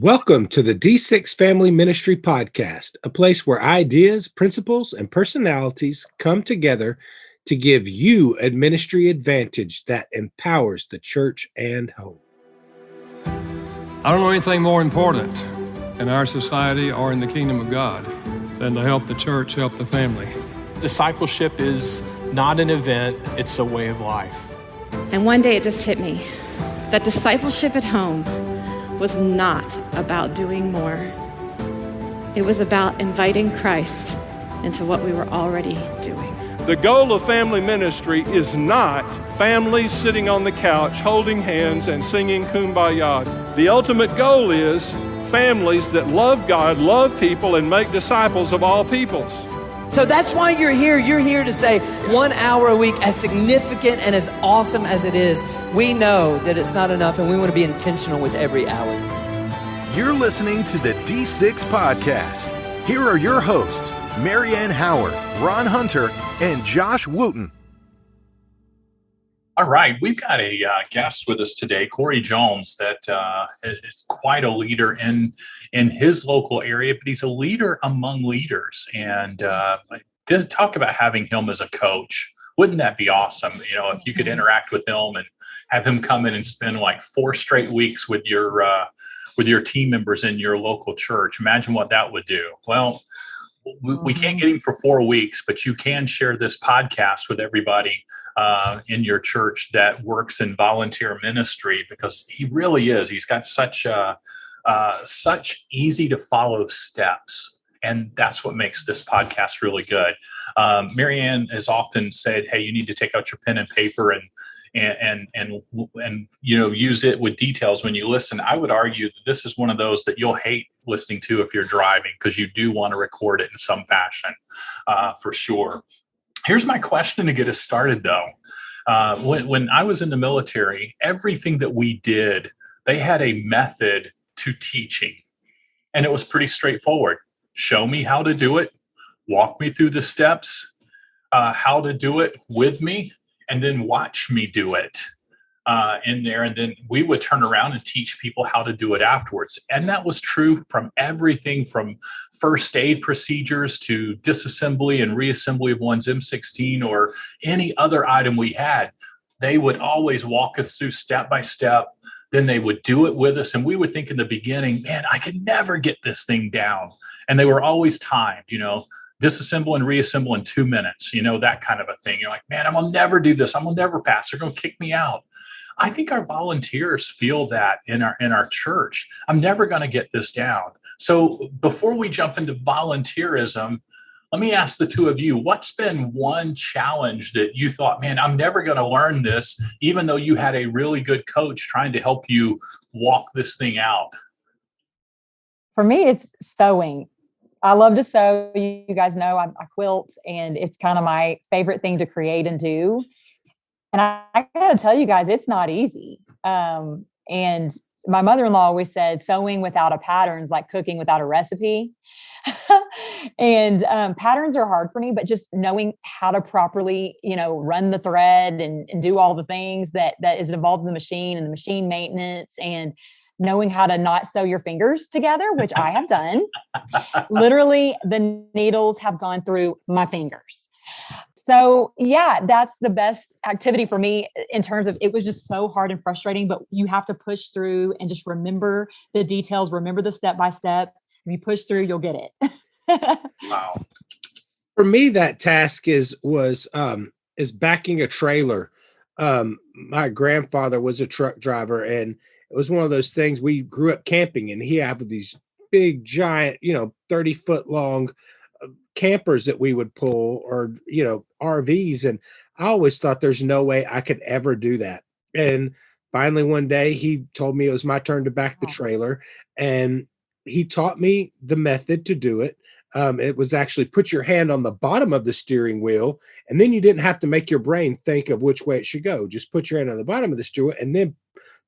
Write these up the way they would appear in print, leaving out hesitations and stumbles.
Welcome to the D6 Family Ministry Podcast, a place where ideas, principles, and personalities come together to give you a ministry advantage that empowers the church and home. I don't know anything more important in our society or in the kingdom of God than to help the church, help the family. Discipleship is not an event, it's a way of life. And one day it just hit me that discipleship at home was not about doing more. It was about inviting Christ into what we were already doing. The goal of family ministry is not families sitting on the couch holding hands and singing Kumbaya. The ultimate goal is families that love God, love people, and make disciples of all peoples. So that's why you're here. You're here to say 1 hour a week, as significant and as awesome as it is, we know that it's not enough and we want to be intentional with every hour. You're listening to the D6 Podcast. Here are your hosts, Marianne Howard, Ron Hunter, and Josh Wooten. All right, we've got a guest with us today, Corey Jones, that is quite a leader in his local area, but he's a leader among leaders. And talk about having him as a coach. Wouldn't that be awesome? You know, if you could interact with him and have him come in and spend like 4 straight weeks with your team members in your local church. Imagine what that would do. Well, we can't get him for 4 weeks, but you can share this podcast with everybody in your church that works in volunteer ministry, because he really is. He's got such easy to follow steps. And that's what makes this podcast really good. Marianne has often said, hey, you need to take out your pen and paper and you know, use it with details when you listen. I would argue that this is one of those that you'll hate listening to if you're driving, because you do want to record it in some fashion, for sure. Here's my question to get us started, though. When I was in the military, everything that we did, they had a method to teaching, and it was pretty straightforward. Show me how to do it, walk me through the steps, how to do it with me, and then watch me do it in there. And then we would turn around and teach people how to do it afterwards. And that was true from everything from first aid procedures to disassembly and reassembly of one's M16 or any other item we had. They would always walk us through step by step. Then they would do it with us. And we would think in the beginning, man, I could never get this thing down. And they were always timed, you know, disassemble and reassemble in 2 minutes, you know, that kind of a thing. You're like, man, I'm going to never do this. I'm going to never pass. They're going to kick me out. I think our volunteers feel that in our church. I'm never going to get this down. So before we jump into volunteerism, let me ask the two of you, what's been one challenge that you thought, man, I'm never going to learn this, even though you had a really good coach trying to help you walk this thing out? For me, it's sewing. I love to sew. You guys know I quilt, and it's kind of my favorite thing to create and do. And I got to tell you guys, it's not easy. And my mother-in-law always said, sewing without a pattern is like cooking without a recipe. And patterns are hard for me, but just knowing how to properly, you know, run the thread and do all the things that is involved in the machine and the machine maintenance, and knowing how to not sew your fingers together, which I have done. Literally, the needles have gone through my fingers. So yeah, that's the best activity for me in terms of, it was just so hard and frustrating, but you have to push through and just remember the details, remember the step-by-step. If you push through, you'll get it. Wow. For me, that task is backing a trailer. My grandfather was a truck driver, and it was one of those things. We grew up camping, and he had these big, giant, 30-foot long campers that we would pull, or, RVs. And I always thought there's no way I could ever do that. And finally, one day he told me it was my turn to back the trailer, and he taught me the method to do it. It was actually put your hand on the bottom of the steering wheel, and then you didn't have to make your brain think of which way it should go. Just put your hand on the bottom of the steering wheel and then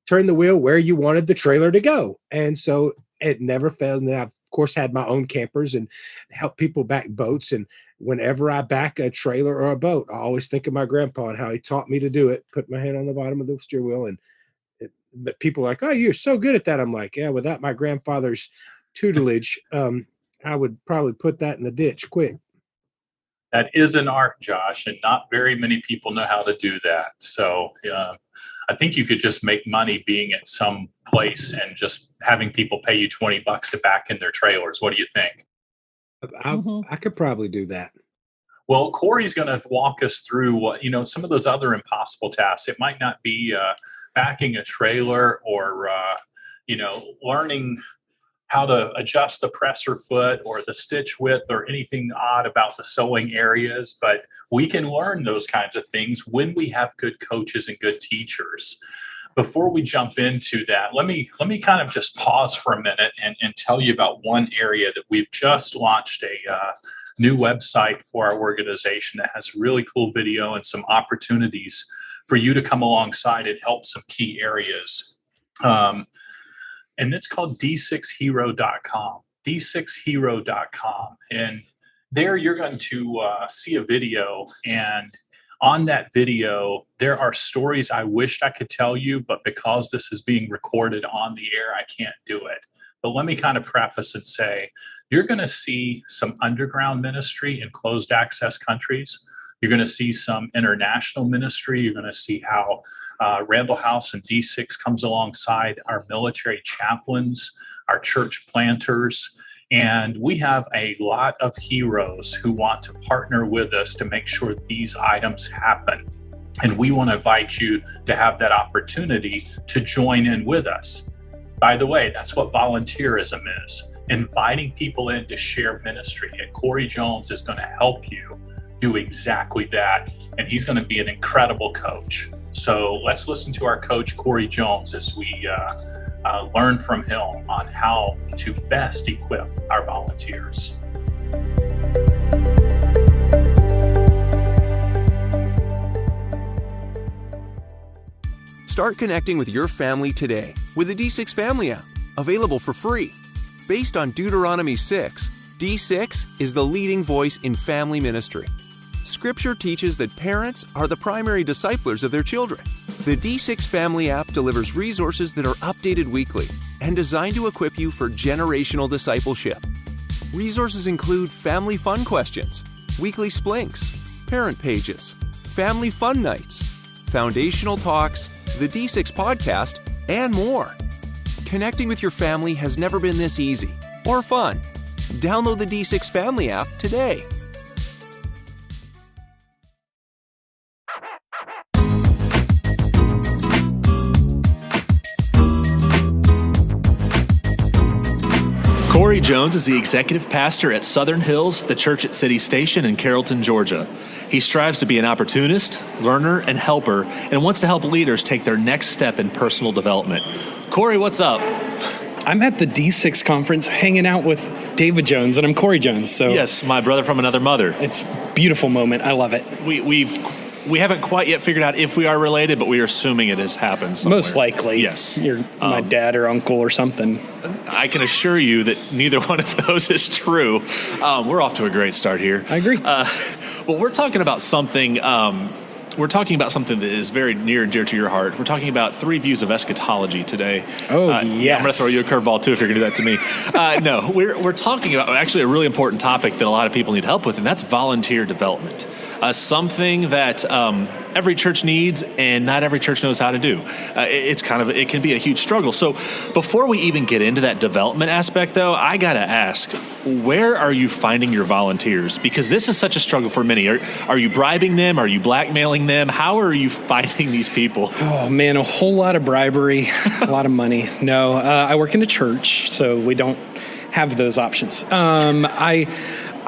turn the wheel where you wanted the trailer to go. And so it never failed. And I've, of course, had my own campers and help people back boats. And whenever I back a trailer or a boat, I always think of my grandpa and how he taught me to do it. Put my hand on the bottom of the steering wheel, and but people are like, oh, you're so good at that. I'm like, yeah, without my grandfather's tutelage, I would probably put that in the ditch quick. That is an art, Josh, and not very many people know how to do that. So I think you could just make money being at some place and just having people pay you $20 to back in their trailers. What do you think? I could probably do that. Well, Corey's going to walk us through what, some of those other impossible tasks. It might not be backing a trailer or, learning how to adjust the presser foot or the stitch width or anything odd about the sewing areas. But we can learn those kinds of things when we have good coaches and good teachers. Before we jump into that, let me kind of just pause for a minute and tell you about one area that we've just launched a new website for our organization that has really cool video and some opportunities for you to come alongside and help some key areas. And it's called d6hero.com, d6hero.com. And there you're going to see a video, and on that video, there are stories I wished I could tell you, but because this is being recorded on the air, I can't do it. But let me kind of preface and say, you're going to see some underground ministry in closed access countries. You're going to see some international ministry. You're going to see how Randall House and D6 comes alongside our military chaplains, our church planters, and we have a lot of heroes who want to partner with us to make sure these items happen. And we want to invite you to have that opportunity to join in with us. By the way, that's what volunteerism is, inviting people in to share ministry. And Corey Jones is going to help you do exactly that. And he's going to be an incredible coach. So let's listen to our coach, Corey Jones, as we learn from him on how to best equip our volunteers. Start connecting with your family today with the D6 Family app, available for free. Based on Deuteronomy 6, D6 is the leading voice in family ministry. Scripture teaches that parents are the primary disciplers of their children. The D6 Family app delivers resources that are updated weekly and designed to equip you for generational discipleship. Resources include family fun questions, weekly splinks, parent pages, family fun nights, foundational talks, the D6 podcast, and more. Connecting with your family has never been this easy or fun. Download the D6 Family app today. Corey Jones is the executive pastor at Southern Hills, the church at City Station in Carrollton, Georgia. He strives to be an opportunist, learner, and helper, and wants to help leaders take their next step in personal development. Corey, what's up? I'm at the D6 conference hanging out with David Jones, and I'm Corey Jones. So yes, my brother from another mother. It's a beautiful moment. I love it. We haven't quite yet figured out if we are related, but we are assuming it has happened somewhere. Most likely. Yes. You're my dad or uncle or something. I can assure you that neither one of those is true. We're off to a great start here. I agree. Well, we're talking about something that is very near and dear to your heart. We're talking about 3 views of eschatology today. Oh, yes. Yeah, I'm going to throw you a curveball, too, if you're going to do that to me. No, we're talking about actually a really important topic that a lot of people need help with, and that's volunteer development. Something that every church needs and not every church knows how to do. It can be a huge struggle. So before we even get into that development aspect, though, I got to ask, where are you finding your volunteers? Because this is such a struggle for many. Are you bribing them? Are you blackmailing them? How are you finding these people? Oh, man, a whole lot of bribery, a lot of money. No, I work in a church, so we don't have those options.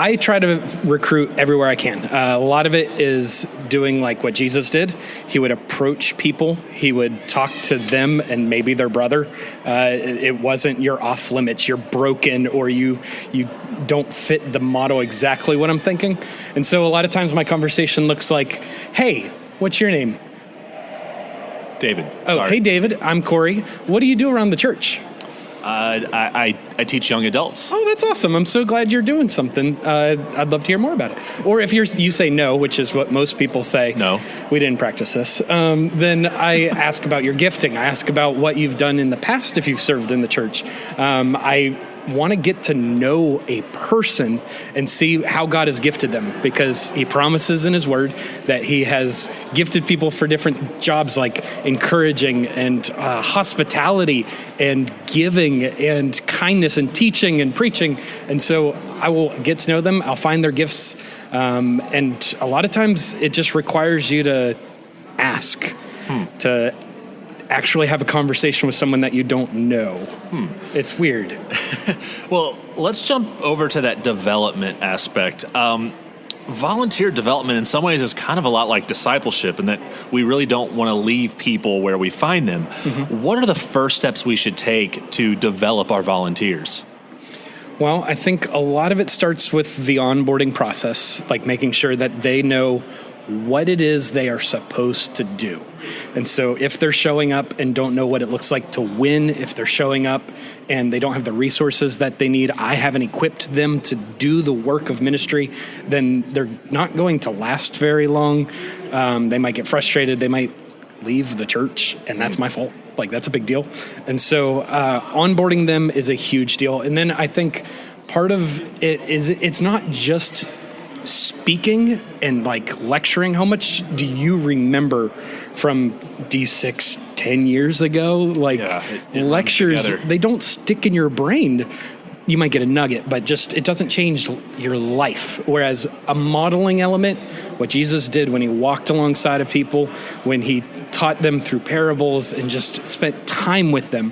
I try to recruit everywhere I can. A lot of it is doing like what Jesus did. He would approach people. He would talk to them and maybe their brother. It wasn't you're off limits, you're broken, or you don't fit the model exactly what I'm thinking. And so a lot of times my conversation looks like, hey, what's your name? David. Oh, sorry. Hey, David, I'm Corey. What do you do around the church? I teach young adults. Oh, that's awesome. I'm so glad you're doing something. I'd love to hear more about it. Or if you say no, which is what most people say, no, we didn't practice this, then I ask about your gifting. I ask about what you've done in the past if you've served in the church. I want to get to know a person and see how God has gifted them, because he promises in his word that he has gifted people for different jobs like encouraging and hospitality and giving and kindness and teaching and preaching. And so I will get to know them. I'll find their gifts. And a lot of times it just requires you to ask, to actually have a conversation with someone that you don't know. It's weird. Well, let's jump over to that development aspect. Volunteer development in some ways is kind of a lot like discipleship in that we really don't want to leave people where we find them. What are the first steps we should take to develop our volunteers? Well, I think a lot of it starts with the onboarding process, like making sure that they know what it is they are supposed to do. And so if they're showing up and don't know what it looks like to win, if they're showing up and they don't have the resources that they need, I haven't equipped them to do the work of ministry, then they're not going to last very long. They might get frustrated. They might leave the church, and that's my fault. Like, that's a big deal. And so onboarding them is a huge deal. And then I think part of it is it's not just speaking and like lecturing. How much do you remember from D6 10 years ago? Like, it lectures, they don't stick in your brain. You might get a nugget, but just it doesn't change your life. Whereas a modeling element, what Jesus did when he walked alongside of people, when he taught them through parables and just spent time with them,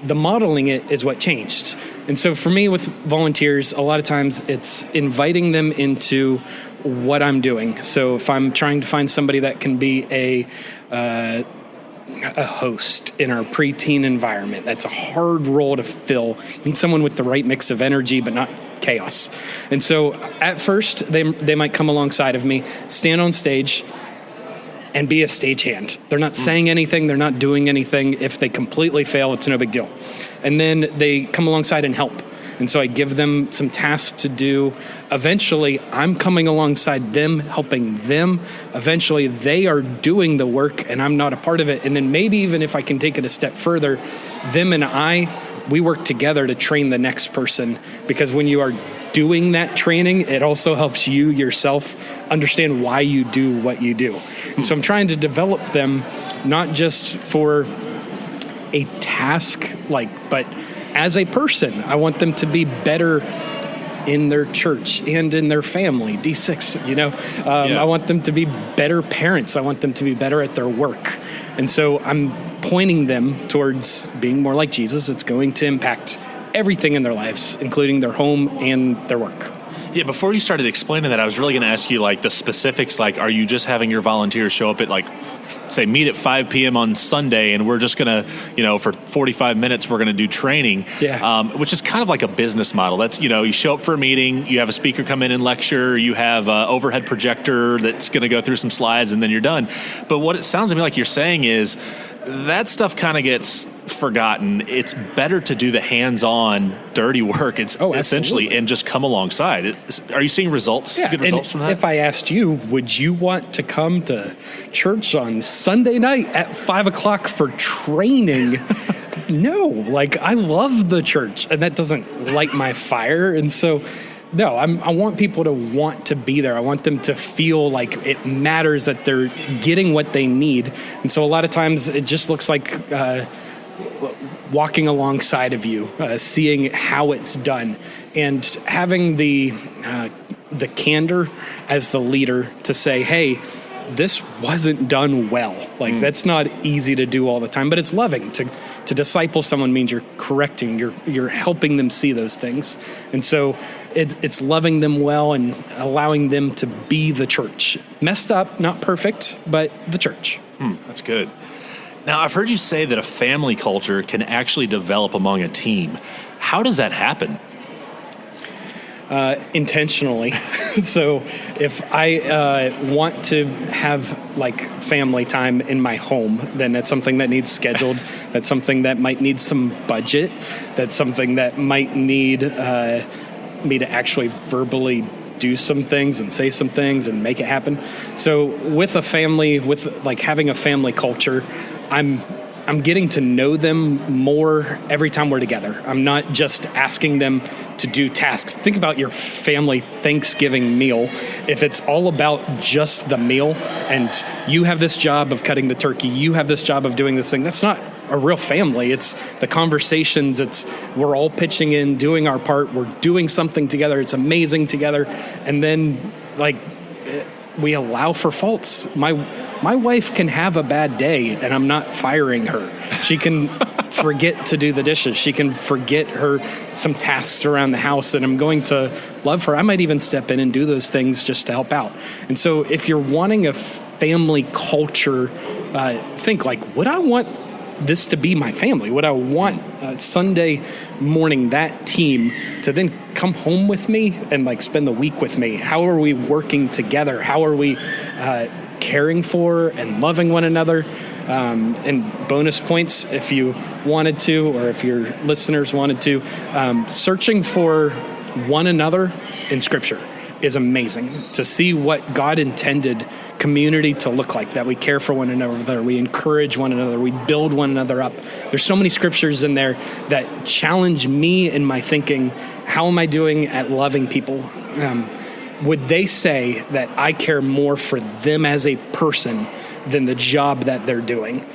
the modeling it is what changed. And so for me with volunteers, a lot of times it's inviting them into what I'm doing. So if I'm trying to find somebody that can be a host in our preteen environment, that's a hard role to fill. You need someone with the right mix of energy, but not chaos. And so at first, they might come alongside of me, stand on stage, and be a stagehand. They're not saying anything. They're not doing anything. If they completely fail, it's no big deal. And then they come alongside and help. And so I give them some tasks to do. Eventually, I'm coming alongside them, helping them. Eventually, they are doing the work, and I'm not a part of it. And then maybe even if I can take it a step further, them and we work together to train the next person. Because when you are doing that training, it also helps you yourself understand why you do what you do. And so I'm trying to develop them not just for a task, but as a person. I want them to be better in their church and in their family. D6, I want them to be better parents. I want them to be better at their work. And so I'm pointing them towards being more like Jesus. It's going to impact everything in their lives, including their home and their work. Yeah, before you started explaining that, I was really going to ask you, like, the specifics. Like, are you just having your volunteers show up at, like, say, meet at 5 p.m. on Sunday, and we're just going to, for 45 minutes, we're going to do training, which is kind of like a business model. That's, you show up for a meeting, you have a speaker come in and lecture, you have an overhead projector that's going to go through some slides, and then you're done. But what it sounds to me like you're saying is that stuff kind of gets forgotten. It's better to do the hands-on, dirty work. It's essentially, and just come alongside. Are you seeing results? Yeah, good results from that? If I asked you, would you want to come to church on Sunday night at 5 o'clock for training? No, I love the church, and that doesn't light my fire. And so, no, I want people to want to be there. I want them to feel like it matters, that they're getting what they need. And so a lot of times it just looks like walking alongside of you, seeing how it's done, and having the candor as the leader to say, hey, this wasn't done well. That's not easy to do all the time, but it's loving. To disciple someone means you're correcting, you're helping them see those things. And so it's loving them well and allowing them to be the church. Messed up, not perfect, but the church. That's good. Now, I've heard you say that a family culture can actually develop among a team. How does that happen? intentionally. So if I want to have like family time in my home, then that's something that needs scheduled. That's something that might need some budget. That's something that might need me to actually verbally do some things and say some things and make it happen. So with a family, with like having a family culture, I'm getting to know them more every time we're together. I'm not just asking them to do tasks. Think about your family Thanksgiving meal. If it's all about just the meal and you have this job of cutting the turkey, you have this job of doing this thing, that's not a real family. It's the conversations. It's we're all pitching in, doing our part. We're doing something together. It's amazing together. And then like we allow for faults. My wife can have a bad day and I'm not firing her. She can forget to do the dishes. She can forget some tasks around the house, and I'm going to love her. I might even step in and do those things just to help out. And so if you're wanting a family culture, think like, would I want this to be my family? Would I want Sunday morning that team to then come home with me and like spend the week with me? How are we working together? How are we caring for and loving one another? And bonus points, if you wanted to, or if your listeners wanted to, searching for one another in Scripture is amazing. To see what God intended community to look like, that we care for one another, we encourage one another, we build one another up. There's so many scriptures in there that challenge me in my thinking. How am I doing at loving people? Would they say that I care more for them as a person than the job that they're doing?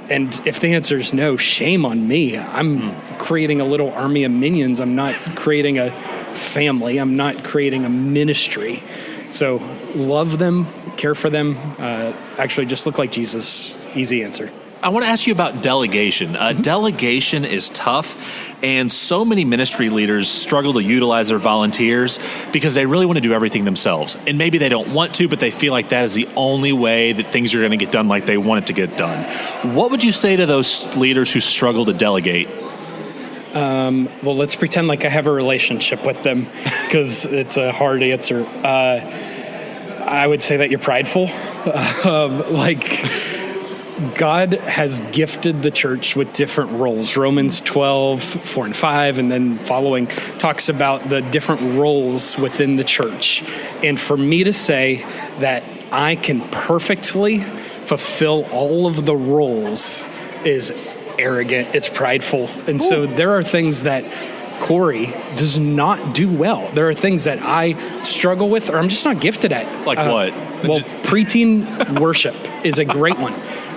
And if the answer is no, shame on me. I'm creating a little army of minions. I'm not creating a family. I'm not creating a ministry. So love them, care for them, actually just look like Jesus. Easy answer. I want to ask you about delegation. Delegation is tough, and so many ministry leaders struggle to utilize their volunteers because they really want to do everything themselves. And maybe they don't want to, but they feel like that is the only way that things are going to get done like they want it to get done. What would you say to those leaders who struggle to delegate? Well, let's pretend like I have a relationship with them, because it's a hard answer. I would say that you're prideful. God has gifted the church with different roles. Romans 12, 4 and 5, and then following talks about the different roles within the church. And for me to say that I can perfectly fulfill all of the roles is arrogant, it's prideful. And so there are things that Corey does not do well. There are things that I struggle with, or I'm just not gifted at. Like what? Well, preteen worship is a great one.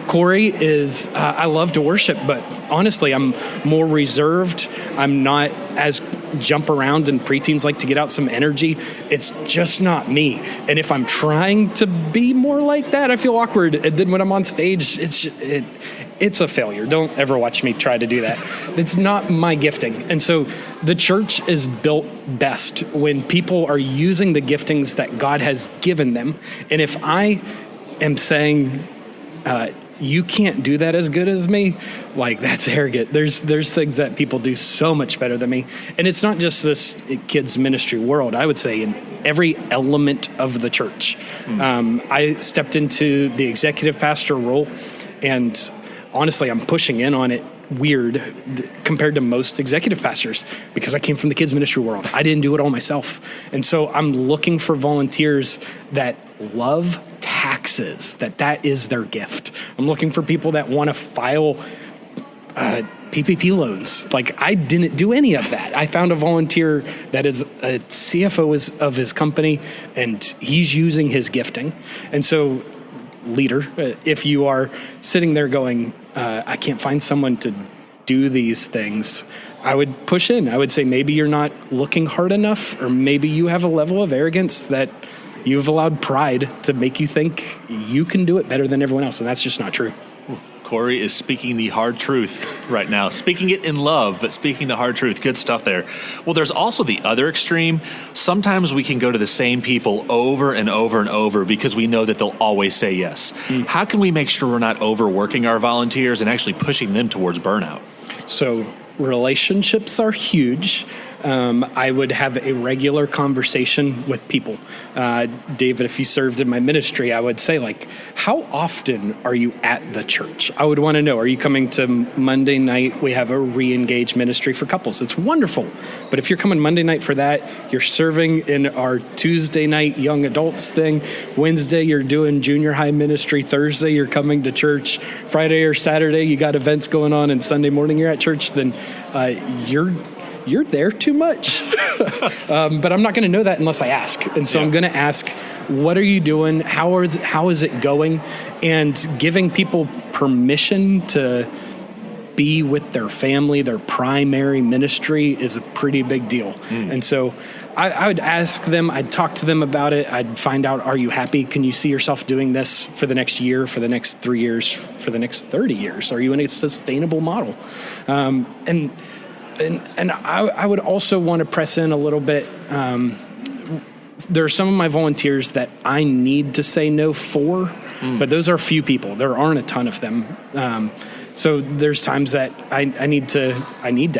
Corey is, I love to worship, but honestly, I'm more reserved. I'm not as jump around, and preteens like to get out some energy. It's just not me. And if I'm trying to be more like that, I feel awkward. And then when I'm on stage, it's a failure. Don't ever watch me try to do that. It's not my gifting. And so the church is built best when people are using the giftings that God has given them. And if I am saying, you can't do that as good as me, like, that's arrogant. There's things that people do so much better than me. And it's not just this kids ministry world. I would say in every element of the church. I stepped into the executive pastor role, and honestly, I'm pushing in on it weird compared to most executive pastors, because I came from the kids ministry world. I didn't do it all myself. And so I'm looking for volunteers that love taxes, that is their gift. I'm looking for people that want to file PPP loans. Like, I didn't do any of that. I found a volunteer that is a CFO of his company, and he's using his gifting. And so, leader, if you are sitting there going, I can't find someone to do these things, I would push in. I would say maybe you're not looking hard enough, or maybe you have a level of arrogance that you've allowed pride to make you think you can do it better than everyone else, and that's just not true. Corey is speaking the hard truth right now, speaking it in love, but speaking the hard truth. Good stuff there. Well, there's also the other extreme. Sometimes we can go to the same people over and over and over because we know that they'll always say yes. How can we make sure we're not overworking our volunteers and actually pushing them towards burnout? So relationships are huge. I would have a regular conversation with people. David, if you served in my ministry, I would say, like, how often are you at the church? I would want to know, are you coming to Monday night? We have a re-engage ministry for couples. It's wonderful. But if you're coming Monday night for that, you're serving in our Tuesday night young adults thing. Wednesday, you're doing junior high ministry. Thursday, you're coming to church. Friday or Saturday, you got events going on, and Sunday morning you're at church, then you're there too much. But I'm not going to know that unless I ask. And so I'm going to ask, what are you doing? How is it going? And giving people permission to be with their family, their primary ministry, is a pretty big deal. And so I would ask them, I'd talk to them about it. I'd find out, are you happy? Can you see yourself doing this for the next year, for the next 3 years, for the next 30 years? Are you in a sustainable model? And I would also want to press in a little bit. There are some of my volunteers that I need to say no for, but those are few people. There aren't a ton of them. So there's times that I need to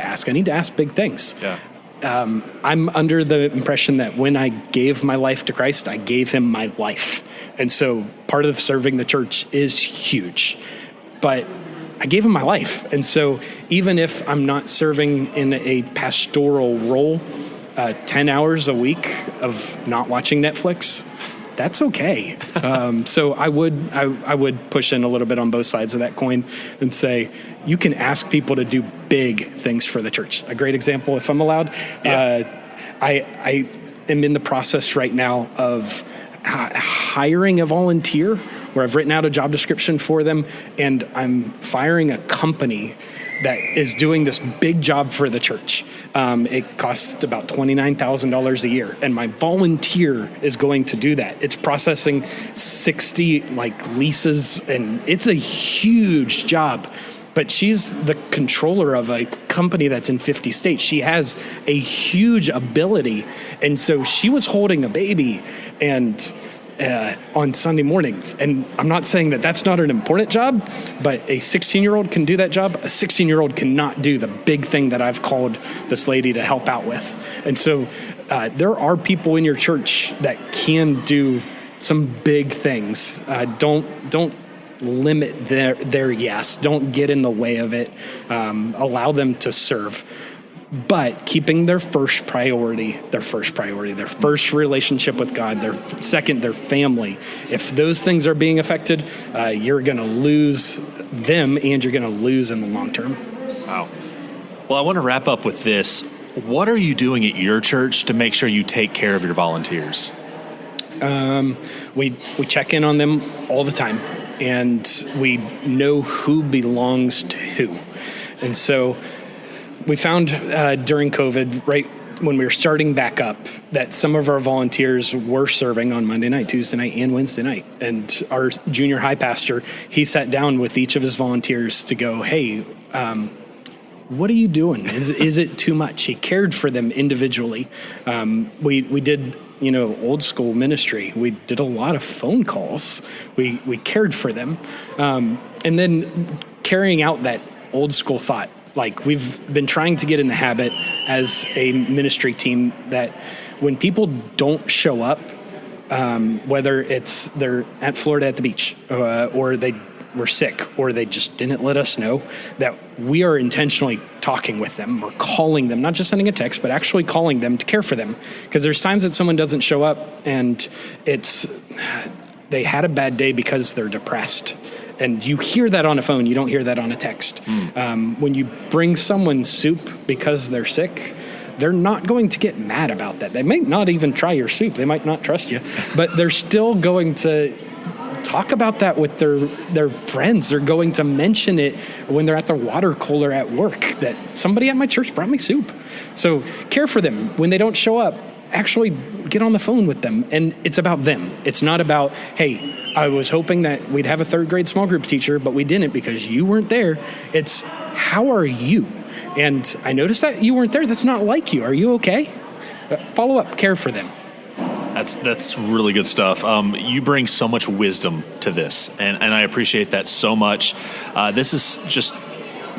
ask. I need to ask big things. Yeah. I'm under the impression that when I gave my life to Christ, I gave him my life. And so part of serving the church is huge. But I gave him my life. And so even if I'm not serving in a pastoral role, 10 hours a week of not watching Netflix, that's okay. So I would push in a little bit on both sides of that coin and say, you can ask people to do big things for the church. A great example, if I'm allowed, I am in the process right now of hiring a volunteer where I've written out a job description for them, and I'm firing a company that is doing this big job for the church. It costs about $29,000 a year, and my volunteer is going to do that. It's processing 60 leases, and it's a huge job. But she's the controller of a company that's in 50 states. She has a huge ability, and so she was holding a baby and on Sunday morning. And I'm not saying that that's not an important job, but a 16-year-old can do that job. A 16-year-old cannot do the big thing that I've called this lady to help out with. And so there are people in your church that can do some big things. Don't limit their yes. Don't get in the way of it. Allow them to serve. But keeping their first relationship with God, their second, their family. If those things are being affected, you're going to lose them, and you're going to lose in the long term. Wow. Well, I want to wrap up with this. What are you doing at your church to make sure you take care of your volunteers? We check in on them all the time, and we know who belongs to who. And so we found during COVID, right when we were starting back up, that some of our volunteers were serving on Monday night, Tuesday night, and Wednesday night. And our junior high pastor, he sat down with each of his volunteers to go, hey, what are you doing? Is it too much? He cared for them individually. We did, old school ministry. We did a lot of phone calls. We cared for them. And then carrying out that old school thought. We've been trying to get in the habit as a ministry team that when people don't show up, whether it's they're at Florida at the beach, or they were sick, or they just didn't let us know, that we are intentionally talking with them or calling them, not just sending a text, but actually calling them to care for them. Because there's times that someone doesn't show up and they had a bad day because they're depressed. And you hear that on a phone. You don't hear that on a text. When you bring someone soup because they're sick, they're not going to get mad about that. They might not even try your soup. They might not trust you, but they're still going to talk about that with their friends. They're going to mention it when they're at their water cooler at work, that somebody at my church brought me soup. So care for them. When they don't show up, actually get on the phone with them. And it's about them. It's not about, hey, I was hoping that we'd have a third grade small group teacher, but we didn't because you weren't there. It's, how are you? And I noticed that you weren't there. That's not like you. Are you okay? Follow up, care for them. That's really good stuff. You bring so much wisdom to this, and I appreciate that so much. This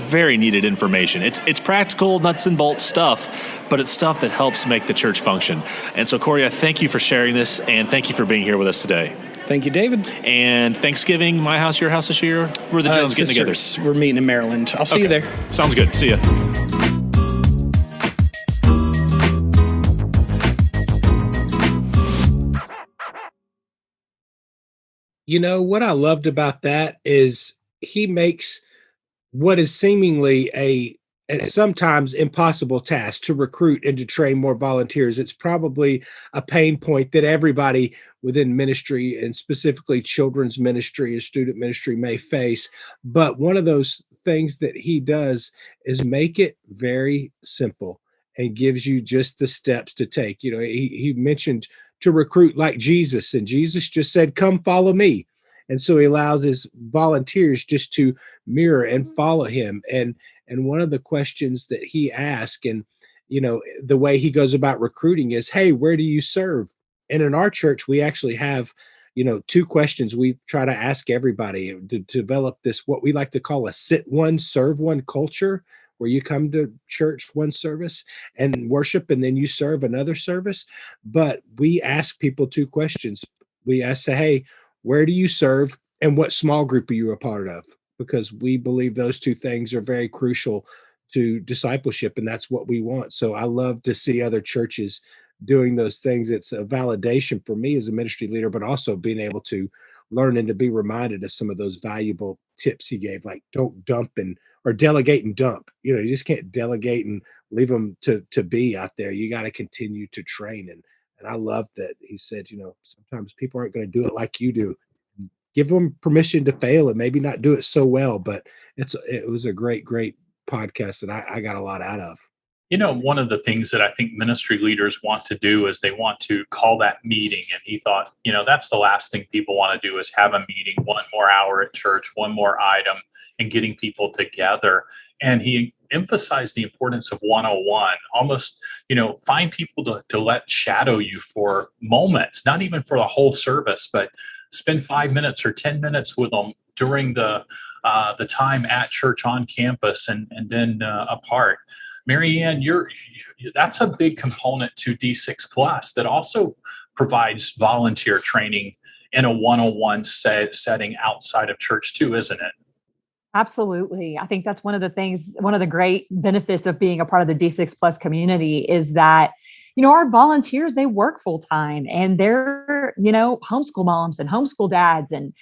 very needed information. It's practical, nuts and bolts stuff, but it's stuff that helps make the church function. And so, Corey, I thank you for sharing this, and thank you for being here with us today. Thank you, David. And Thanksgiving, my house, your house this year? Where are the Jones getting together? We're meeting in Maryland. I'll see you there. Sounds good. See ya. You know, what I loved about that is he makes what is seemingly a sometimes impossible task to recruit and to train more volunteers. It's probably a pain point that everybody within ministry, and specifically children's ministry or student ministry, may face. But one of those things that he does is make it very simple and gives you just the steps to take. You know, he mentioned to recruit like Jesus, and Jesus just said, "Come follow me." And so he allows his volunteers just to mirror and follow him. And one of the questions that he asks, and you know, the way he goes about recruiting is, "Hey, where do you serve?" And in our church, we actually have, you know, two questions we try to ask everybody to develop this, what we like to call a sit one, serve one culture, where you come to church one service and worship, and then you serve another service. But we ask people two questions. We ask, say, "Hey, where do you serve, and what small group are you a part of?" Because we believe those two things are very crucial to discipleship, and that's what we want. So I love to see other churches doing those things. It's a validation for me as a ministry leader, but also being able to learn and to be reminded of some of those valuable tips he gave, like don't dump and or delegate and dump. You know, you just can't delegate and leave them to be out there. You got to continue to train. And I love that he said, you know, sometimes people aren't going to do it like you do. Give them permission to fail and maybe not do it so well. But it was a great podcast that I got a lot out of. You know, one of the things that I think ministry leaders want to do is they want to call that meeting. And he thought, you know, that's the last thing people want to do is have a meeting, one more hour at church, one more item, and getting people together. And he emphasized the importance of 101, almost, you know, find people to let shadow you for moments, not even for the whole service, but spend 5 minutes or 10 minutes with them during the time at church on campus and then apart. Marianne, that's a big component to D6 Plus that also provides volunteer training in a one-on-one setting outside of church too, isn't it? Absolutely. I think that's one of the great benefits of being a part of the D6 Plus community is that, you know, our volunteers, they work full time and they're, you know, homeschool moms and homeschool dads and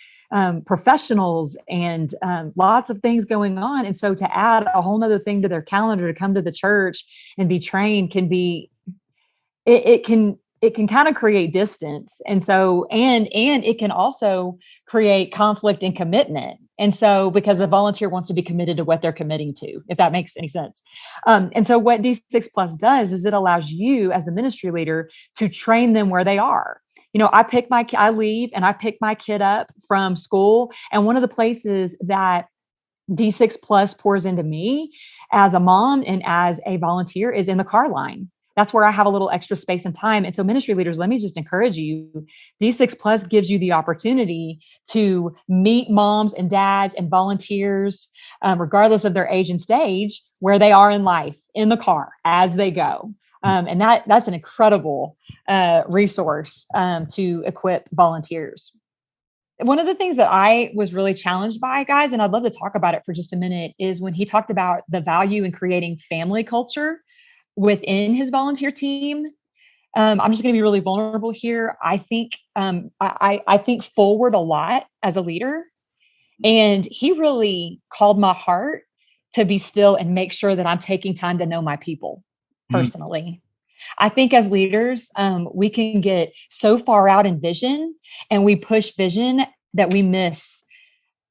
professionals and lots of things going on. And so to add a whole nother thing to their calendar to come to the church and be trained can be, it can kind of create distance. And so, and it can also create conflict and commitment. And so, because a volunteer wants to be committed to what they're committing to, if that makes any sense. And so what D6 Plus does is it allows you as the ministry leader to train them where they are. You know, I leave and I pick my kid up from school. And one of the places that D6 Plus pours into me as a mom and as a volunteer is in the car line. That's where I have a little extra space and time. And so ministry leaders, let me just encourage you. D6 Plus gives you the opportunity to meet moms and dads and volunteers, regardless of their age and stage, where they are in life, in the car, as they go. And that's an incredible resource to equip volunteers. One of the things that I was really challenged by, guys, and I'd love to talk about it for just a minute, is when he talked about the value in creating family culture within his volunteer team. I'm just going to be really vulnerable here. I think I think forward a lot as a leader, and he really called my heart to be still and make sure that I'm taking time to know my people personally. I think as leaders, we can get so far out in vision and we push vision that we miss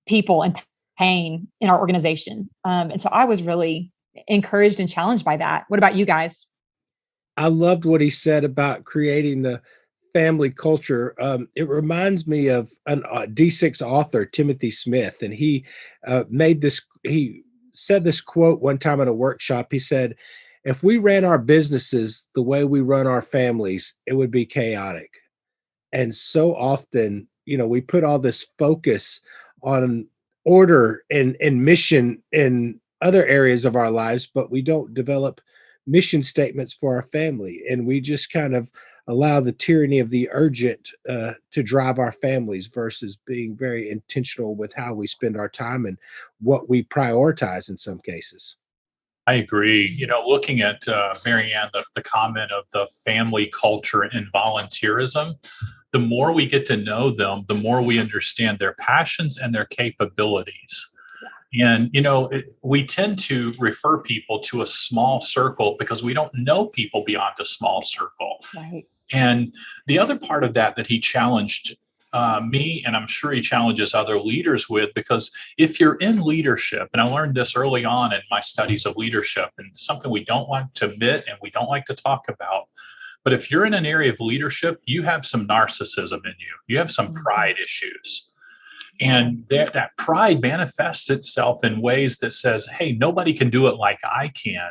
people and pain in our organization. And so I was really encouraged and challenged by that. What about you guys? I loved what he said about creating the family culture. It reminds me of a D6 author, Timothy Smith, and he he said this quote one time at a workshop. He said, "If we ran our businesses the way we run our families, it would be chaotic." And so often, you know, we put all this focus on order and mission and other areas of our lives, but we don't develop mission statements for our family. And we just kind of allow the tyranny of the urgent to drive our families versus being very intentional with how we spend our time and what we prioritize in some cases. I agree. Looking at Marianne, the comment of the family culture and volunteerism, the more we get to know them, the more we understand their passions and their capabilities. And, we tend to refer people to a small circle because we don't know people beyond a small circle. Right. And the other part of that he challenged me, and I'm sure he challenges other leaders with, because if you're in leadership, and I learned this early on in my studies of leadership, and something we don't like to admit and we don't like to talk about, but if you're in an area of leadership, you have some narcissism in you. You have some pride issues. And that pride manifests itself in ways that says, hey, nobody can do it like I can.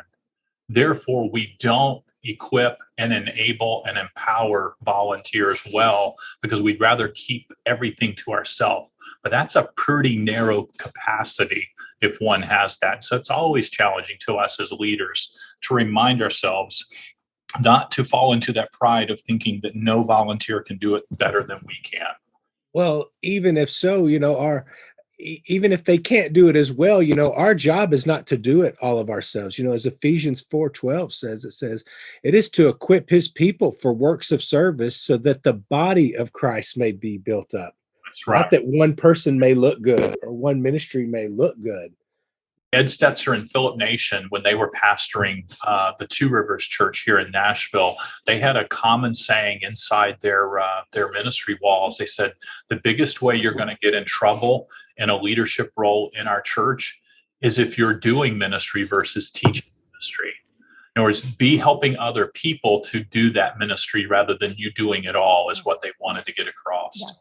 Therefore, we don't equip and enable and empower volunteers well, because we'd rather keep everything to ourselves. But that's a pretty narrow capacity if one has that. So it's always challenging to us as leaders to remind ourselves not to fall into that pride of thinking that no volunteer can do it better than we can. Well, even if so, even if they can't do it as well, our job is not to do it all of ourselves. As Ephesians 4:12 says, it is to equip his people for works of service so that the body of Christ may be built up. That's right. Not that one person may look good or one ministry may look good. Ed Stetzer and Philip Nation, when they were pastoring the Two Rivers Church here in Nashville, they had a common saying inside their ministry walls. They said, the biggest way you're going to get in trouble in a leadership role in our church is if you're doing ministry versus teaching ministry. In other words, be helping other people to do that ministry rather than you doing it all, is what they wanted to get across. Yeah.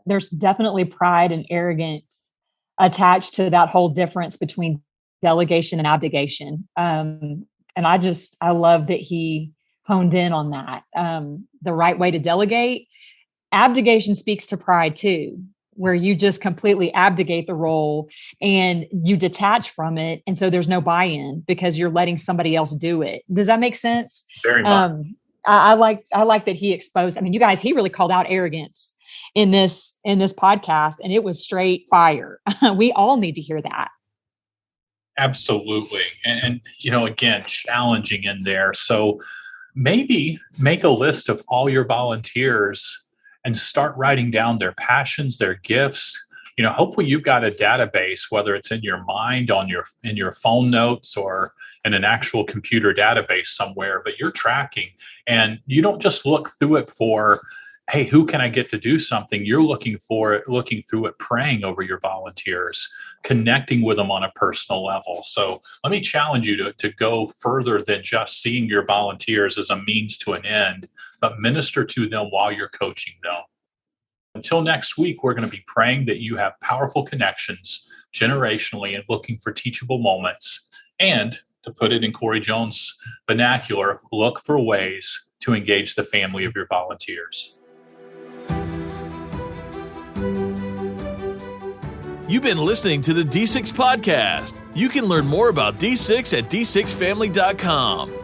There's definitely pride and arrogance attached to that whole difference between delegation and abdication. And I love that he honed in on that. The right way to delegate. Abdication speaks to pride too, where you just completely abdicate the role and you detach from it. And so there's no buy-in because you're letting somebody else do it. Does that make sense? Very much. I like that he exposed, you guys, he really called out arrogance in this podcast, and it was straight fire. We all need to hear that. Absolutely. And again, challenging in there. So maybe make a list of all your volunteers and start writing down their passions, their gifts. Hopefully you've got a database, whether it's in your mind, in your phone notes, or in an actual computer database somewhere, but you're tracking, and you don't just look through it for, hey, who can I get to do something? You're looking through it, praying over your volunteers, connecting with them on a personal level. So let me challenge you to go further than just seeing your volunteers as a means to an end, but minister to them while you're coaching them. Until next week, we're going to be praying that you have powerful connections generationally and looking for teachable moments. And to put it in Corey Jones' vernacular, look for ways to engage the family of your volunteers. You've been listening to the D6 Podcast. You can learn more about D6 at d6family.com.